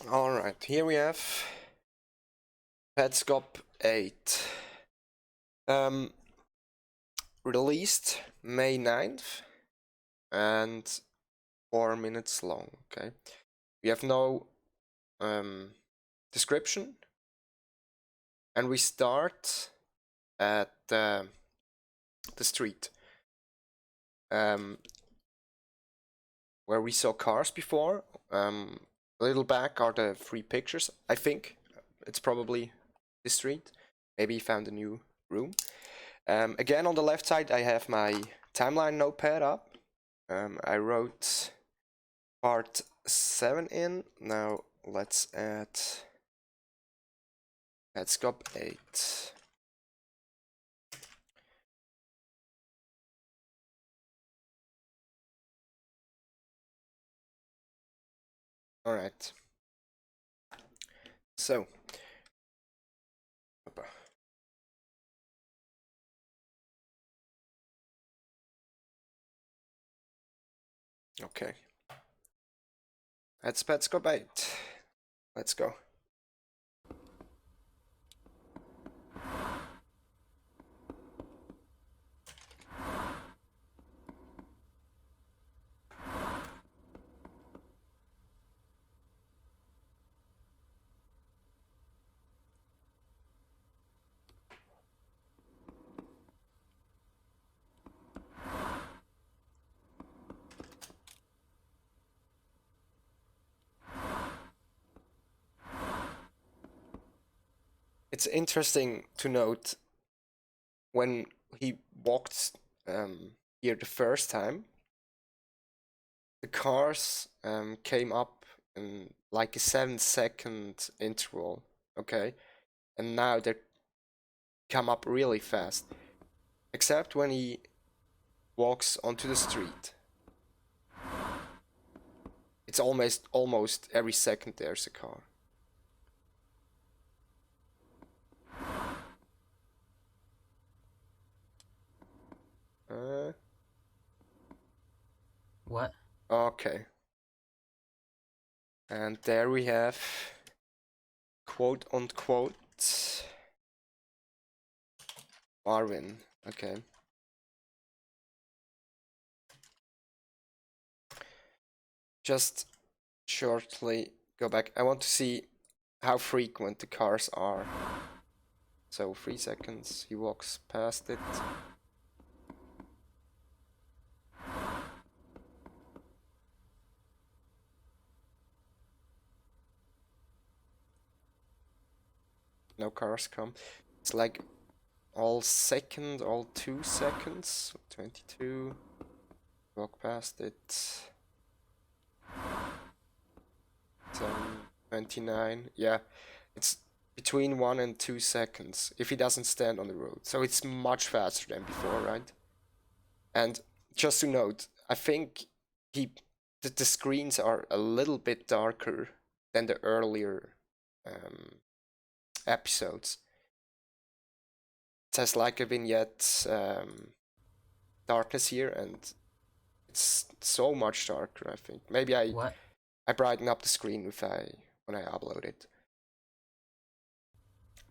Alright, here we have Petscop 8. Released May 9th and 4 minutes long, okay? We have no description, and we start at the street where we saw cars before. A little back are the 3 pictures. I think it's probably this street. Maybe he found a new room. Again, on the left side, I have my timeline notepad up. I wrote part 7 in. Now let's add Petscop 8. Alright. So. Okay. That's Petscop 8. Let's go. It's interesting to note when he walked here the first time, the cars came up in like a 7-second interval, okay? And now they come up really fast. Except when he walks onto the street. It's almost every second there's a car. What? Okay. And there we have quote unquote Marvin. Okay. Just shortly go back. I want to see how frequent the cars are. So 3 seconds, he walks past it. No cars come. It's like all 2 seconds. 22. Walk past it. 29. Yeah, it's between 1 and 2 seconds if he doesn't stand on the road. So it's much faster than before, right? And just to note, I think the screens are a little bit darker than the earlier episodes. It has like a vignette darkness here, and it's so much darker. I think maybe I brighten up the screen when I upload it.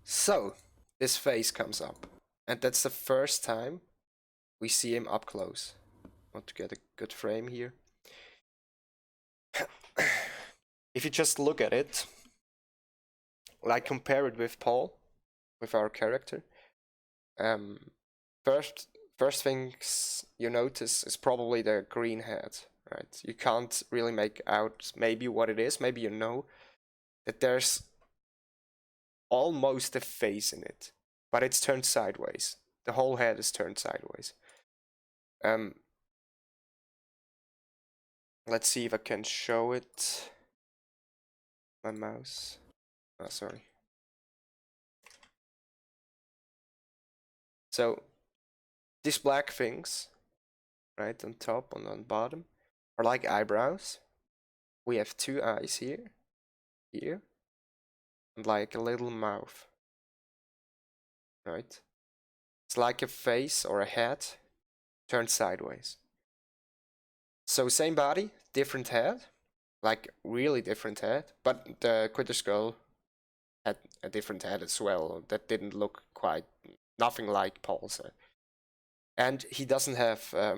So this face comes up, and that's the first time we see him up close. Want to get a good frame here. If you just look at it, like compare it with Paul, with our character, first things you notice is probably the green head, right? You can't really make out maybe what it is. Maybe you know that there's almost a face in it, but it's turned sideways. The whole head is turned sideways. Let's see if I can show it. My mouse. Oh, sorry. So these black things, right on top and on bottom, are like eyebrows. We have 2 eyes here, and like a little mouth, right? It's like a face or a head turned sideways. So same body, different head, like really different head, but the Quitter's girl had a different head as well that didn't look quite nothing like Paul's head. And he doesn't have a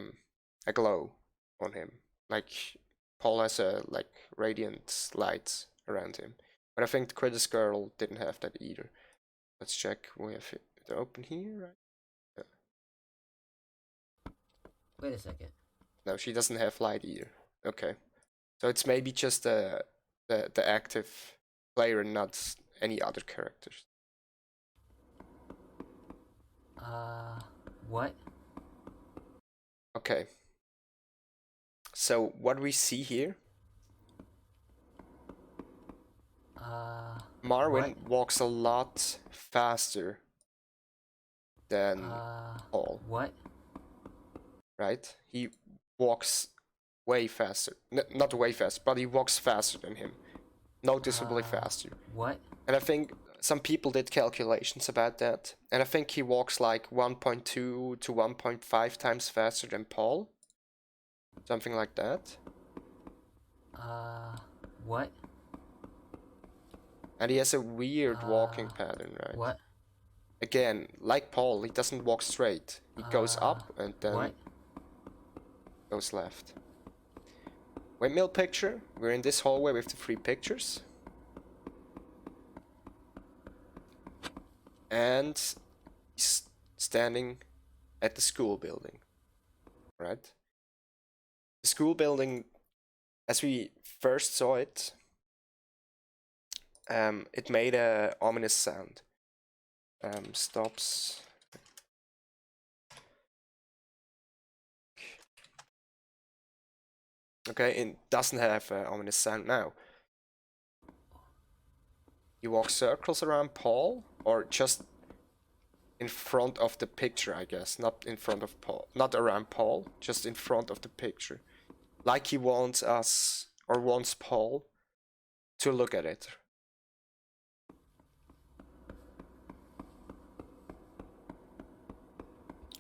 glow on him. Like Paul has a like radiant light around him. But I think the Quitter's girl didn't have that either. Let's check. We have it open here, right? Yeah. Wait a second. No, she doesn't have light either. Okay. So it's maybe just the active player and not any other characters. What? Okay. So what we see here, Marvin walks a lot faster than Paul. What? Right? He walks way faster. Not way faster, but he walks faster than him. Noticeably faster. What? And I think some people did calculations about that. And I think he walks like 1.2 to 1.5 times faster than Paul. Something like that. What? And he has a weird walking pattern, right? What? Again, like Paul, he doesn't walk straight. He goes up and then goes left. Windmill picture. We're in this hallway with the 3 pictures. And he's standing at the school building, right? The school building, as we first saw it, it made a ominous sound. Stops. Okay, it doesn't have an ominous sound now. You walk circles around Paul, or just in front of the picture, I guess. Not in front of Paul. Not around Paul, just in front of the picture. Like he wants us, or wants Paul, to look at it.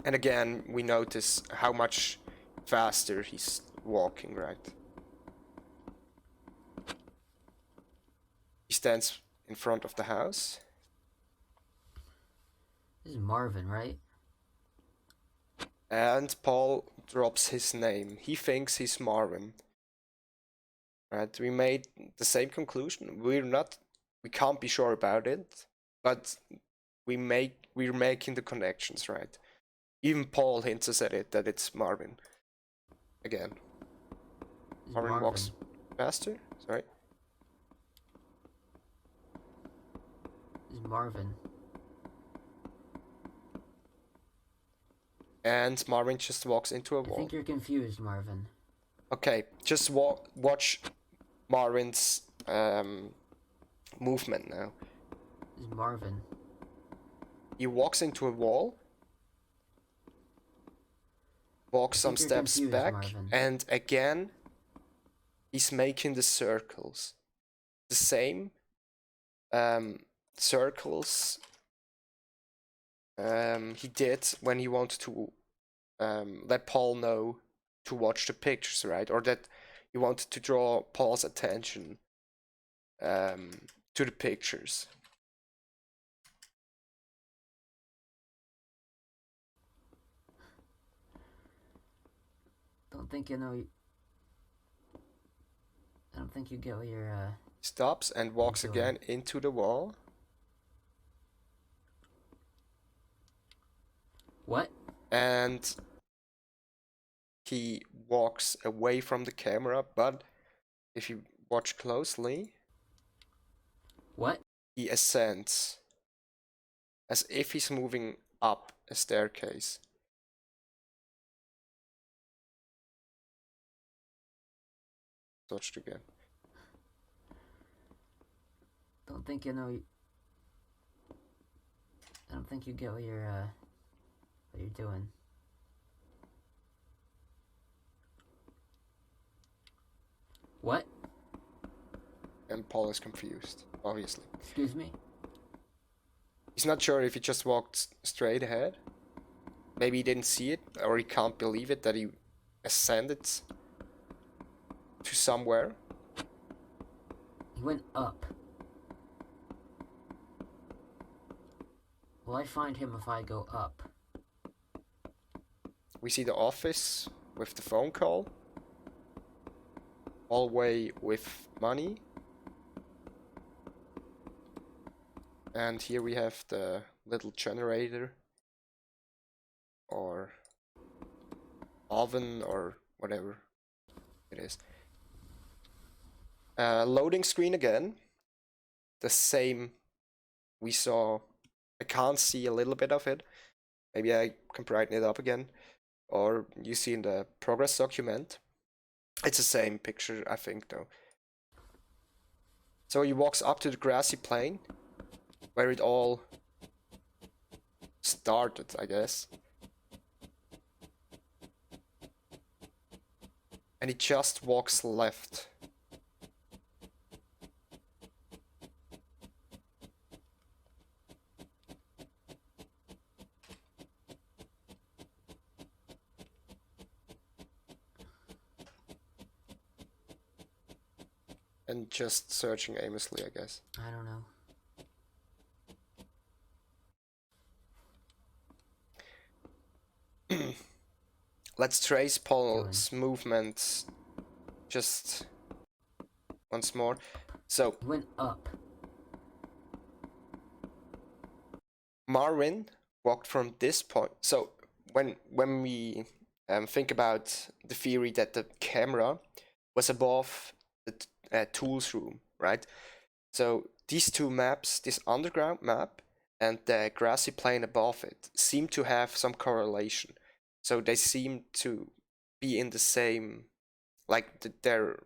And again, we notice how much faster he's walking, right? He stands in front of the house. This is Marvin, right? And Paul drops his name. He thinks he's Marvin. Right? We made the same conclusion. We can't be sure about it, but we're making the connections, right? Even Paul hints us at it that it's Marvin. Again. Marvin walks faster? Sorry. This is Marvin. And Marvin just walks into a wall. I think you're confused, Marvin. Okay, just watch Marvin's movement now. This is Marvin. He walks into a wall, walks some steps back, Marvin. And again, he's making the circles. The same circles he did when he wanted to let Paul know to watch the pictures, right? Or that he wanted to draw Paul's attention to the pictures. I don't think you get what you're Stops and walks again into the wall. What? And he walks away from the camera, but if you watch closely, what? He ascends as if he's moving up a staircase. Touched again. I don't think you get what you're doing. What? And Paul is confused, obviously. Excuse me? He's not sure if he just walked straight ahead. Maybe he didn't see it, or he can't believe it that he ascended to somewhere. He went up. Will I find him if I go up? We see the office with the phone call. Hallway with money. And here we have the little generator. Or oven or whatever it is. Loading screen again. The same we saw. I can't see a little bit of it. Maybe I can brighten it up again. Or you see in the progress document. It's the same picture, I think, though. So he walks up to the grassy plain, where it all started, I guess. And he just walks left. And just searching aimlessly, I guess. I don't know. Let's trace Paul's movements just once more. So He went up. Marvin walked from this point. So when we think about the theory that the camera was above the tools room, right? So these two maps, this underground map and the grassy plain above it, seem to have some correlation. So they seem to be in the same, like they're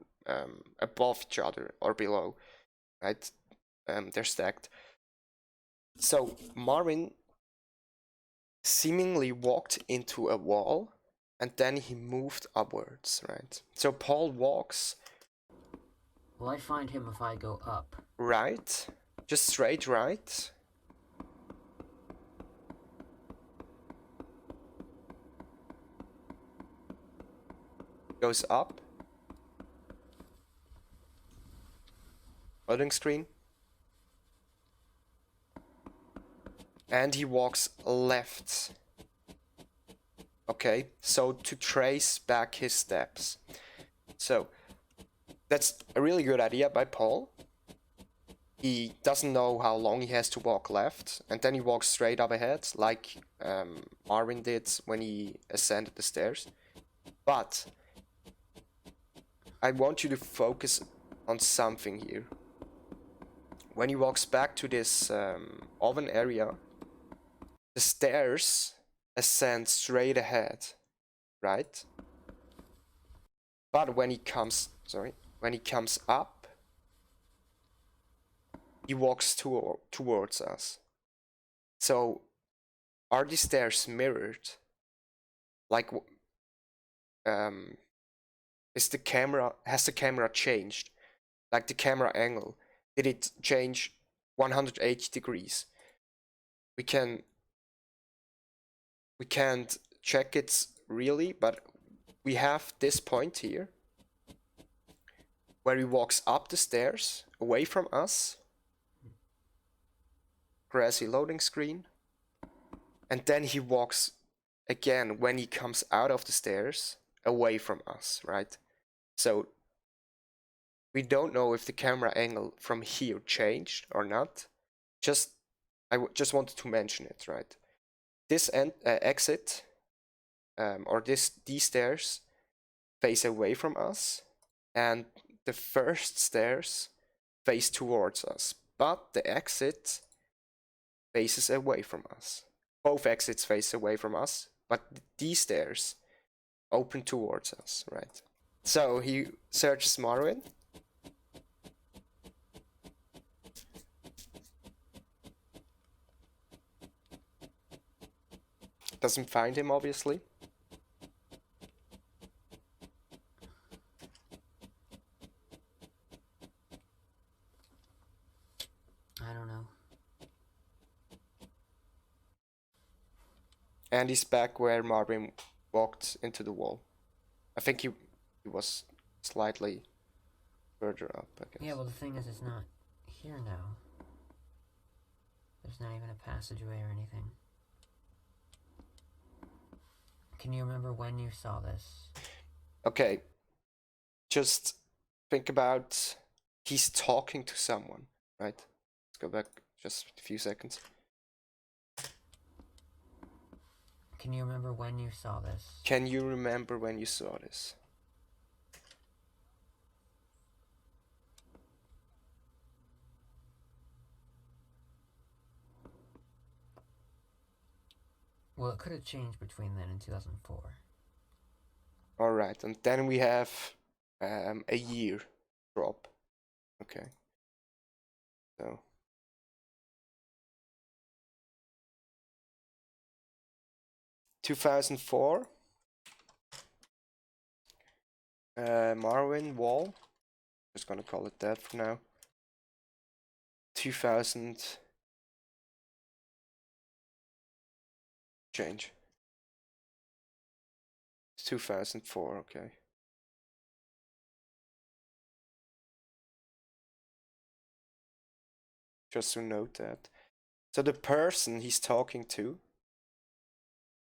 above each other or below, right? They're stacked. So Marvin seemingly walked into a wall and then he moved upwards, right? So Paul walks. Will I find him if I go up? Right, just straight right. Goes up. Loading screen. And he walks left. Okay, so to trace back his steps. So that's a really good idea by Paul. He doesn't know how long he has to walk left, and then he walks straight up ahead, like Marvin did when he ascended the stairs. But I want you to focus on something here. When he walks back to this oven area, the stairs ascend straight ahead, right? But when he comes up, he walks towards us. So are these stairs mirrored? Like, has the camera changed? Like the camera angle, did it change 180 degrees? We can't check it really, but we have this point here where he walks up the stairs away from us. Grassy loading screen. And then he walks again when he comes out of the stairs away from us, right? So we don't know if the camera angle from here changed or not. I just wanted to mention it, right? This exit or these stairs face away from us, and the first stairs face towards us, but the exit faces away from us. Both exits face away from us, but these stairs open towards us, right? So he searches Marvin. Doesn't find him, obviously. I don't know. And he's back where Marvin walked into the wall. I think he was slightly further up, I guess. Yeah, well, the thing is, it's not here now. There's not even a passageway or anything. Can you remember when you saw this? Okay. Just think about he's talking to someone, right? Let's go back just a few seconds. Can you remember when you saw this? Can you remember when you saw this? Well, it could have changed between then and 2004. Alright, and then we have a year drop. Okay. So 2004. Marvin Wall. Just gonna call it that for now. 2000. Change. 2004, okay. Just to note that. So the person he's talking to.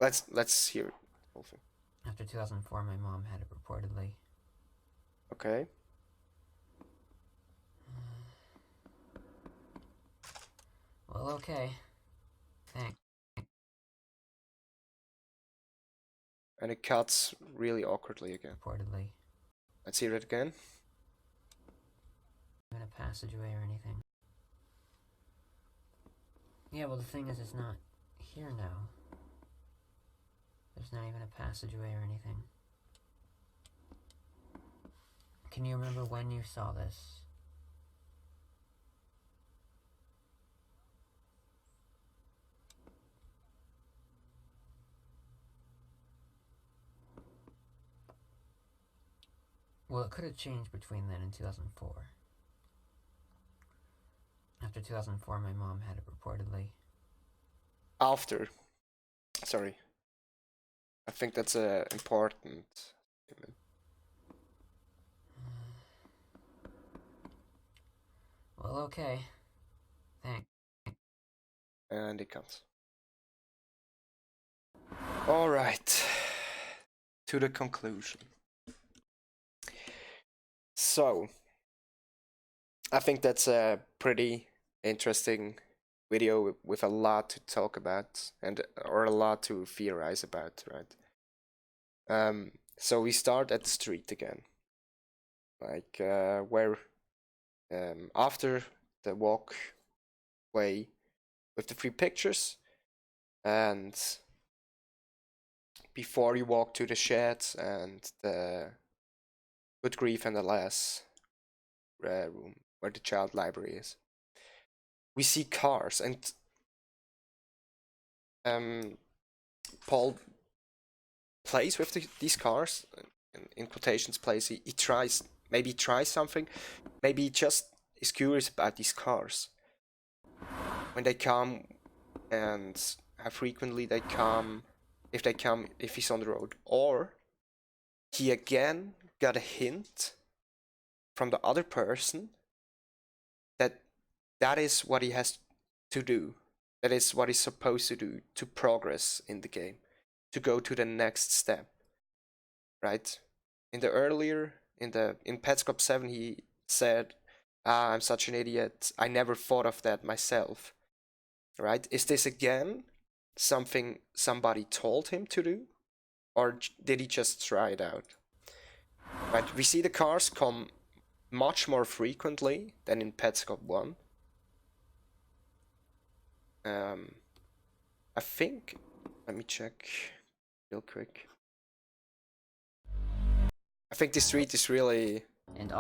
Let's hear it. Whole thing. After 2004, my mom had it reportedly. Okay. Well, okay. Thanks. And it cuts really awkwardly again. Reportedly. Let's hear it again. Even a passageway or anything. Yeah, well, the thing is, it's not here now. There's not even a passageway or anything. Can you remember when you saw this? Well, it could have changed between then and 2004. After 2004, my mom had it reportedly. After. Sorry. I think that's important statement. Well, okay. Thanks. And it comes. Alright. To the conclusion. So, I think that's a pretty interesting video with a lot to talk about or a lot to theorize about, right? So we start at the street again, like where after the walkway with the 3 pictures, and before you walk to the sheds and the good grief and alas room where the child library is. We see cars, and Paul plays with these cars, in quotations plays. He tries, maybe he tries something, maybe he just is curious about these cars. When they come, and how frequently they come, if he's on the road. Or he again got a hint from the other person that is what he has to do. That is what he's supposed to do to progress in the game, to go to the next step, right? In Petscop 7, he said, I'm such an idiot, I never thought of that myself, right? Is this again something somebody told him to do, or did he just try it out? Right, we see the cars come much more frequently than in Petscop 1. I think, let me check real quick. I think the street is really And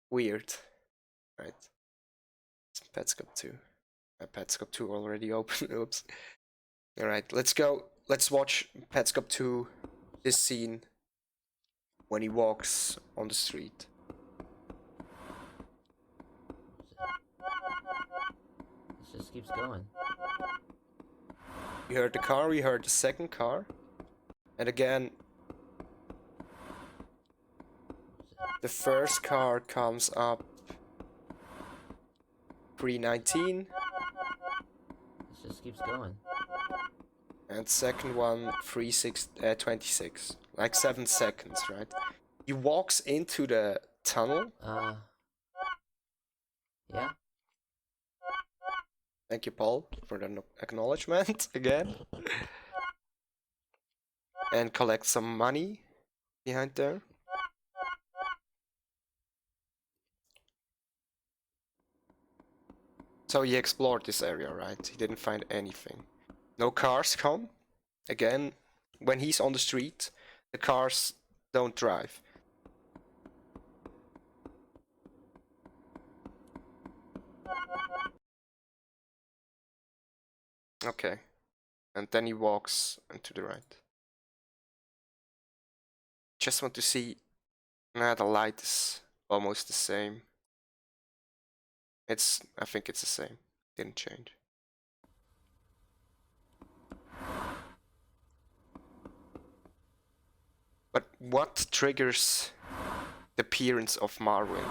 weird, right? It's Petscop 2. Petscop 2 already open, oops. Alright, let's go. Let's watch Petscop 2, this scene when he walks on the street. this just keeps going. We heard the car, we heard the second car. And again, The first car comes up 319. This just keeps going. And second one 26. Like 7 seconds, right? He walks into the tunnel. Yeah. Thank you, Paul, for the acknowledgement again. And collect some money behind there. So he explored this area, right? He didn't find anything. No cars come. Again, when he's on the street, the cars don't drive. Okay. And then he walks to the right. Just want to see. Nah, the light is almost the same. I think it's the same. Didn't change. But what triggers the appearance of Marvin?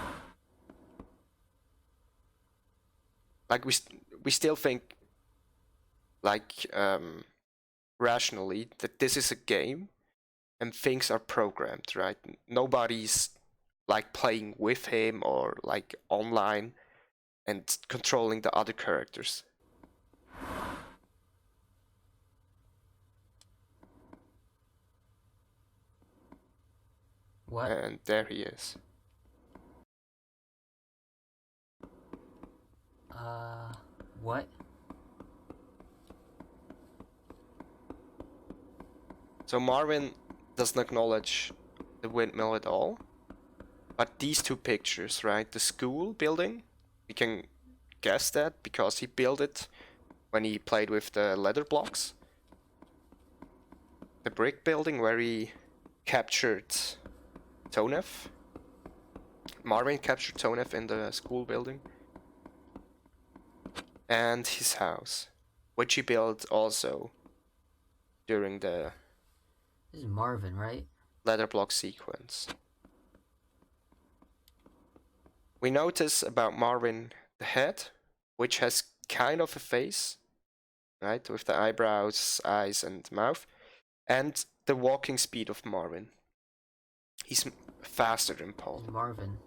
Like we still think, like rationally, that this is a game and things are programmed, right? Nobody's like playing with him or like online and controlling the other characters. What? And there he is. What? So Marvin doesn't acknowledge the windmill at all. But these two pictures, right? The school building, we can guess that because he built it when he played with the leather blocks. The brick building where he captured Tonef. Marvin captured Tonef in the school building. And his house, which he built also during the This is Marvin, right? leather block sequence. We notice about Marvin the head, which has kind of a face, right? With the eyebrows, eyes, and mouth. And the walking speed of Marvin. He's faster than Paul. Marvin.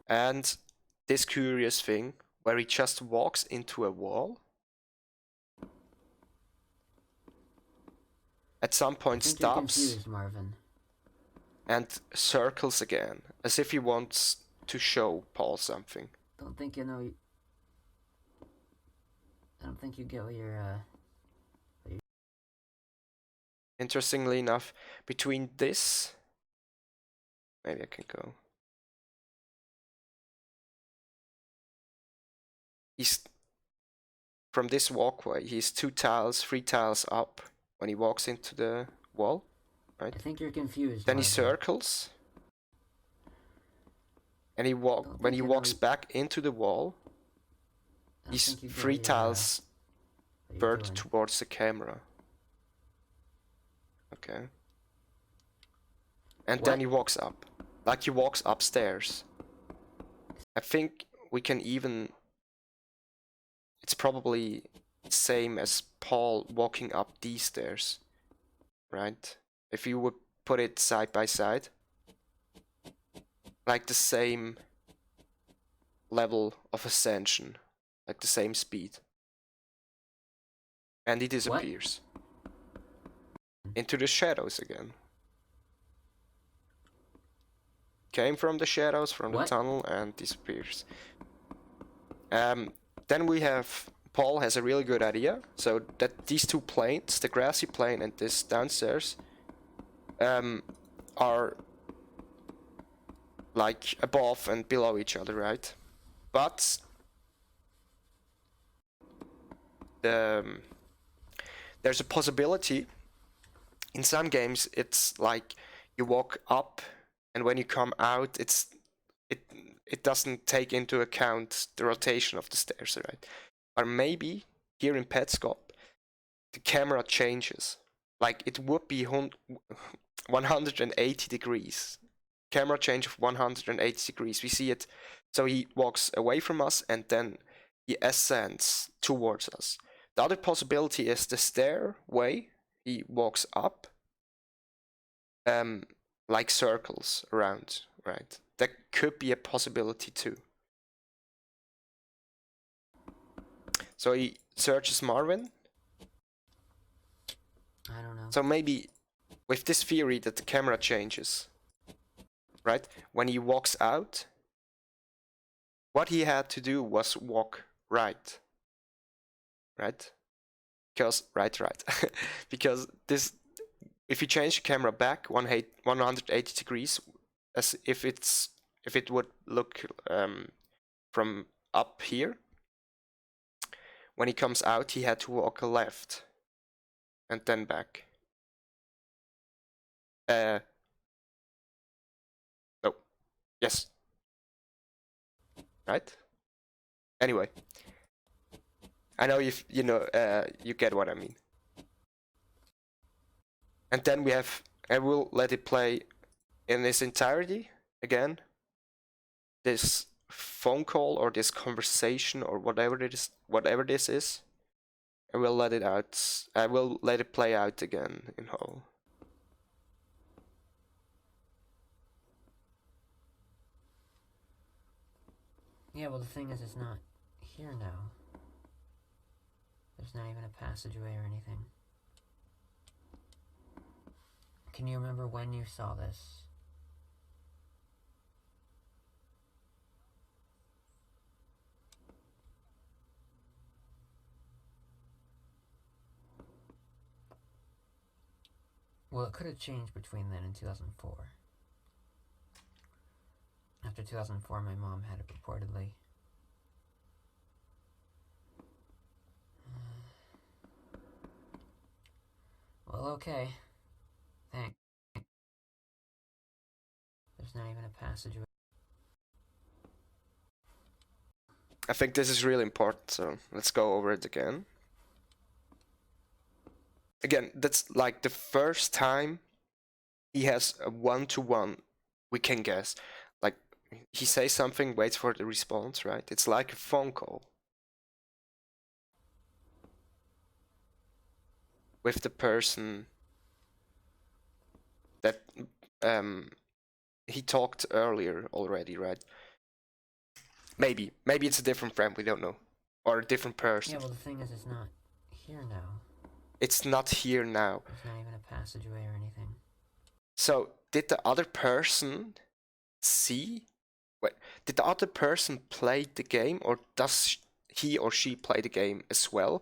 And this curious thing where he just walks into a wall. At some point I think stops. You're confused, Marvin. And circles again, as if he wants to show Paul something. Don't think you know. I don't think you get what you're. Interestingly enough, between this, maybe I can go. He's from this walkway. He's 3 tiles up when he walks into the wall, right? I think you're confused. Then Marvin. he circles, and when he walks back into the wall, he's 3 tiles further towards the camera. Okay. And then he walks up, like he walks upstairs. I think we can even. It's probably same as Paul walking up these stairs, right? If you would put it side by side, like the same level of ascension, like the same speed. And he disappears into the shadows again. Came from the shadows, from the tunnel, and disappears. Then we have Paul has a really good idea. So that these 2 planes, the grassy plane and this downstairs, are like above and below each other, right? But there's a possibility. In some games, it's like you walk up, and when you come out, it doesn't take into account the rotation of the stairs, right? Or maybe here in Petscop, the camera changes. Like it would be 180 degrees camera change of 180 degrees. We see it. So he walks away from us and then he ascends towards us. The other possibility is the stairway. He walks up, like circles around, right? That could be a possibility too. So he searches Marvin. I don't know. So maybe with this theory that the camera changes, right? When he walks out, what he had to do was walk right. Right? Because, right. Because this, if you change the camera back 180 degrees, as if it would look from up here, when he comes out, he had to walk left and then back. Oh, yes. Right? Anyway, I know you know you get what I mean. And then we have, I will let it play in its entirety again. This phone call or this conversation or whatever this is. I will let it out. I will let it play out again in whole. Yeah, well, the thing is, it's not here now. There's not even a passageway or anything. Can you remember when you saw this? Well, it could have changed between then and 2004. After 2004, my mom had it reportedly. Well, okay. Thanks. There's not even a passageway. I think this is really important, so let's go over it again. Again, that's like the first time he has a one-to-one, we can guess. Like, he says something, waits for the response, right? It's like a phone call. With the person that he talked earlier already, right? Maybe it's a different friend, we don't know. Or a different person. Yeah, well, the thing is, it's not here now. It's not here now. There's not even a passageway or anything. So, did the other person see? Wait, did the other person play the game, or does he or she play the game as well?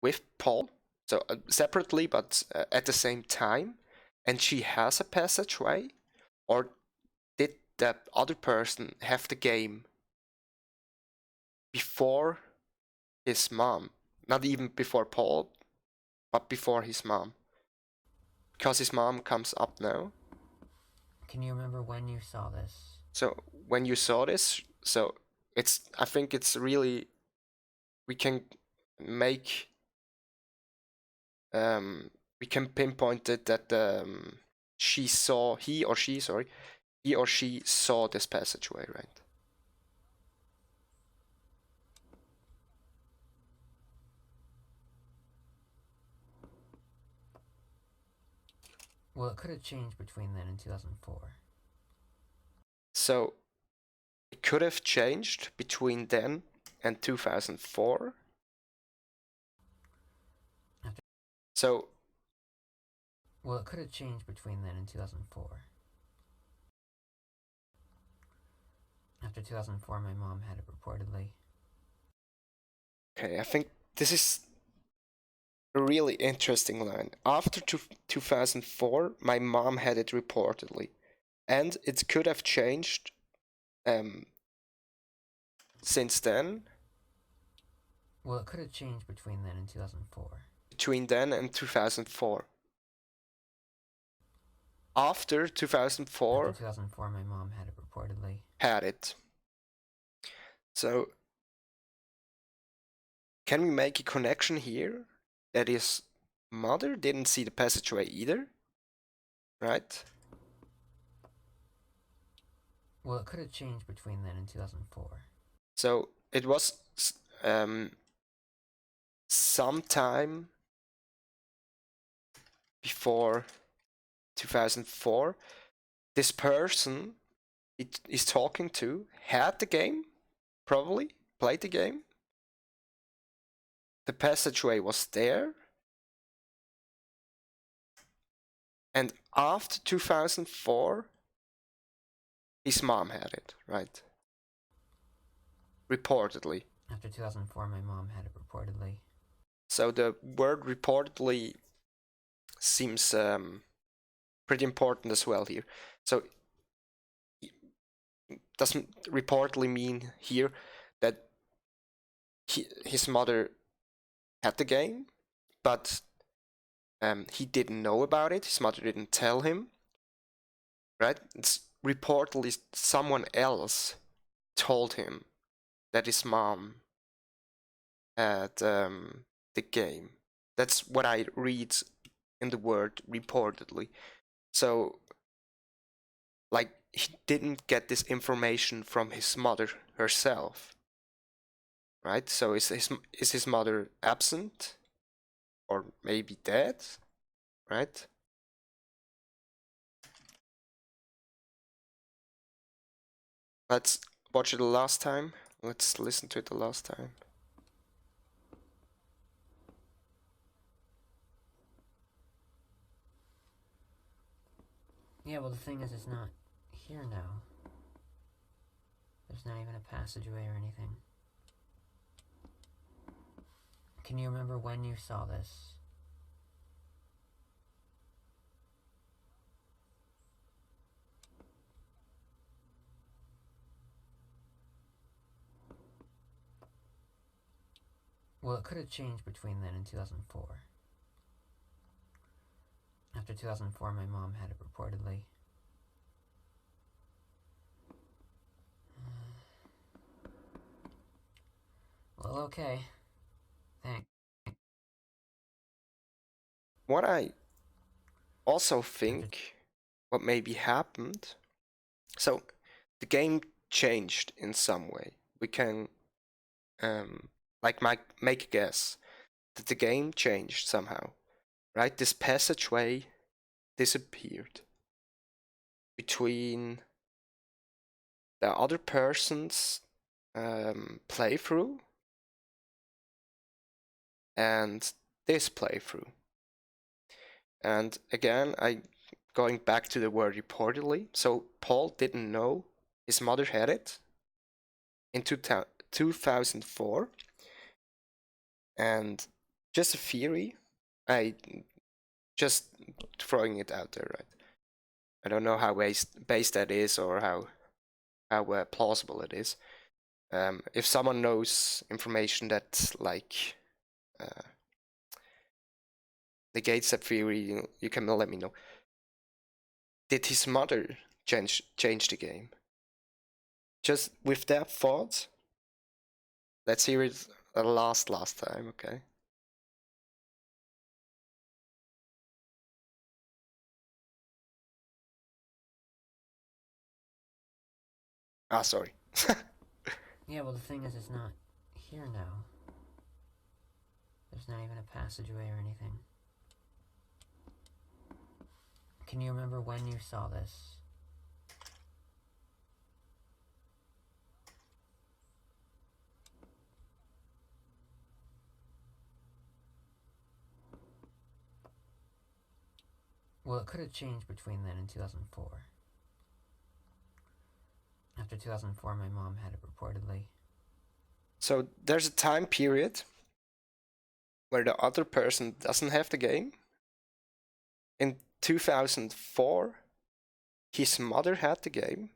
With Paul, so separately but at the same time, and she has a passageway, or did that other person have the game before his mom? Not even before Paul, but before his mom. Because his mom comes up now. Can you remember when you saw this? So when you saw this, so I think it's really, we can make, we can pinpoint it that he or she saw this passageway, right? Well, it could have changed between then and 2004. So it could have changed between then and 2004. So, well, it could have changed between then and 2004. After 2004, my mom had it reportedly. okay, I think this is a really interesting line. After 2004, my mom had it reportedly. And it could have changed since then. Well, it could have changed between then and 2004. Between then and 2004. After 2004, After 2004, my mom had it reportedly. Had it. So, can we make a connection here that his mother didn't see the passageway either? right? Well, it could have changed between then and 2004. So it was sometime before 2004. This person it is talking to had the game, probably played the game. The passageway was there. And after 2004, his mom had it, right? Reportedly. After 2004, my mom had it reportedly. So the word reportedly seems pretty important as well here. So doesn't reportedly mean here that his mother had the game, but he didn't know about it. His mother didn't tell him, right? It's reportedly someone else told him that his mom had the game. That's what I read in the word reportedly. So, like, he didn't get this information from his mother herself, right? So is his mother absent, or maybe dead, right? Let's watch it the last time. Let's listen to it the last time. Yeah, well, the thing is, it's not here now. There's not even a passageway or anything. Can you remember when you saw this? Well, it could have changed between then and 2004. After 2004, my mom had it reportedly. Well, okay. Thanks. What I also think what maybe happened, so the game changed in some way. We can like make a guess that the game changed somehow, right? This passageway disappeared between the other person's playthrough and this playthrough. And again, going back to the word reportedly. So Paul didn't know his mother had it in 2004. And just a theory, I just throwing it out there, right? I don't know how based that is or how plausible it is. If someone knows information that like negates that theory, you can let me know. Did his mother change the game? Just with that thought, let's hear it last time, okay? Ah, sorry. Yeah, well, the thing is, it's not here now. There's not even a passageway or anything. Can you remember when you saw this? Well, it could have changed between then and 2004. After 2004, my mom had it reportedly. So there's a time period where the other person doesn't have the game. In 2004, his mother had the game.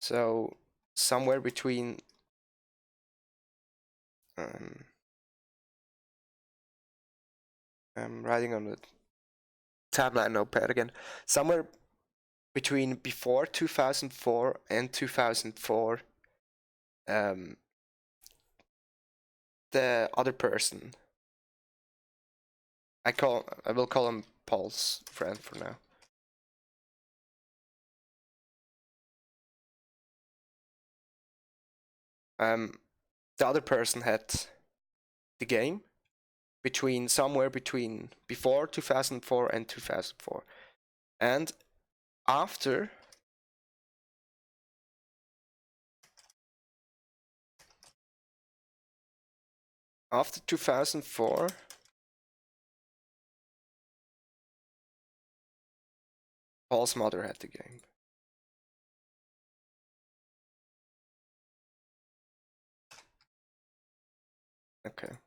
So somewhere between I'm writing on the tablet notepad again. Somewhere between before 2004 and 2004, the other person. I will call him Paul's friend for now. The other person had the game somewhere between before 2004 and 2004, and after 2004, Paul's mother had the game. Okay.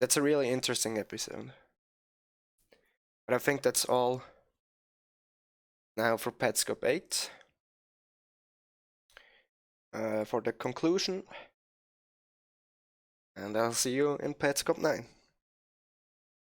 That's a really interesting episode. But I think that's all now for Petscop 8. For the conclusion. And I'll see you in Petscop 9.